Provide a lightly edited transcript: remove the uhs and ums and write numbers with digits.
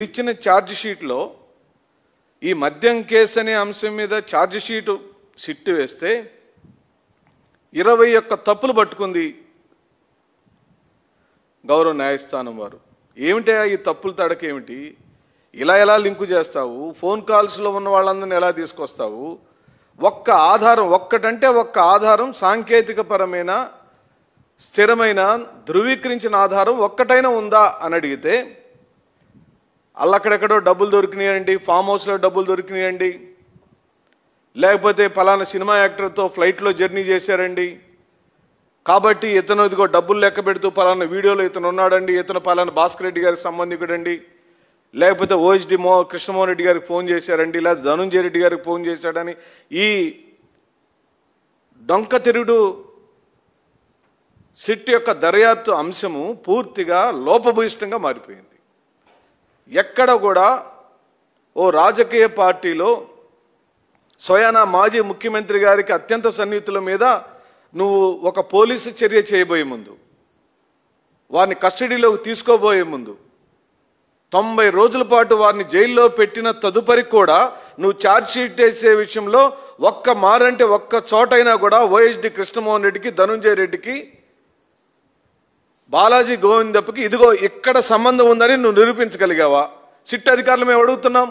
ఇచ్చిన ఛార్జ్ షీట్లో ఈ మద్యం కేసు అనే అంశం మీద ఛార్జ్ షీట్ సిట్టు వేస్తే 21 తప్పులు పట్టుకుంది గౌరవ న్యాయస్థానం వారు. ఏమిటి ఈ తప్పుల తడకేమిటి? ఇలా లింకు చేస్తావు? ఫోన్ కాల్స్లో ఉన్న వాళ్ళందరినీ ఎలా తీసుకొస్తావు? ఒక్క ఆధారం, ఒక్కటంటే ఒక్క ఆధారం, సాంకేతికపరమైన స్థిరమైన ధృవీకరించిన ఆధారం ఒక్కటైనా ఉందా అని అడిగితే అల్లక్కడెక్కడో డబ్బులు దొరికినాయండి, ఫామ్ హౌస్లో డబ్బులు దొరికినాయండి, లేకపోతే పలానా సినిమా యాక్టర్తో ఫ్లైట్లో జర్నీ చేశారండి, కాబట్టి ఇతను ఇదిగో డబ్బులు లెక్క పెడుతూ పలానా వీడియోలో ఇతను ఉన్నాడండి, ఇతను పలానా భాస్కర్ రెడ్డి గారికి సంబంధికుడండి, లేకపోతే ఓఎస్డి కృష్ణమోహన్ రెడ్డి గారికి ఫోన్ చేశారండి, లేదా ధనుంజయ రెడ్డి గారికి ఫోన్ చేశాడని ఈ డొంక తిరుగుడు సిట్ యొక్క దర్యాప్తు అంశము పూర్తిగా లోపభూయిష్టంగా మారిపోయింది. ఎక్కడ కూడా ఓ రాజకీయ పార్టీలో స్వయానా మాజీ ముఖ్యమంత్రి గారికి అత్యంత సన్నిహితుల మీద నువ్వు ఒక పోలీసు చర్య చేయబోయే ముందు, వారిని కస్టడీలోకి తీసుకోబోయే ముందు, 90 రోజుల పాటు వారిని జైల్లో పెట్టిన తదుపరి కూడా నువ్వు ఛార్జ్ షీట్ వేసే విషయంలో ఒక్క మారంటే ఒక్క చోటైనా కూడా ఓఎస్డి కృష్ణమోహన్ రెడ్డికి, ధనుంజయ రెడ్డికి, బాలాజీ గోవిందప్పకి ఇదిగో ఇక్కడ సంబంధం ఉందని నువ్వు నిరూపించగలిగావా? సిట్ అధికారులు మేము అడుగుతున్నాం.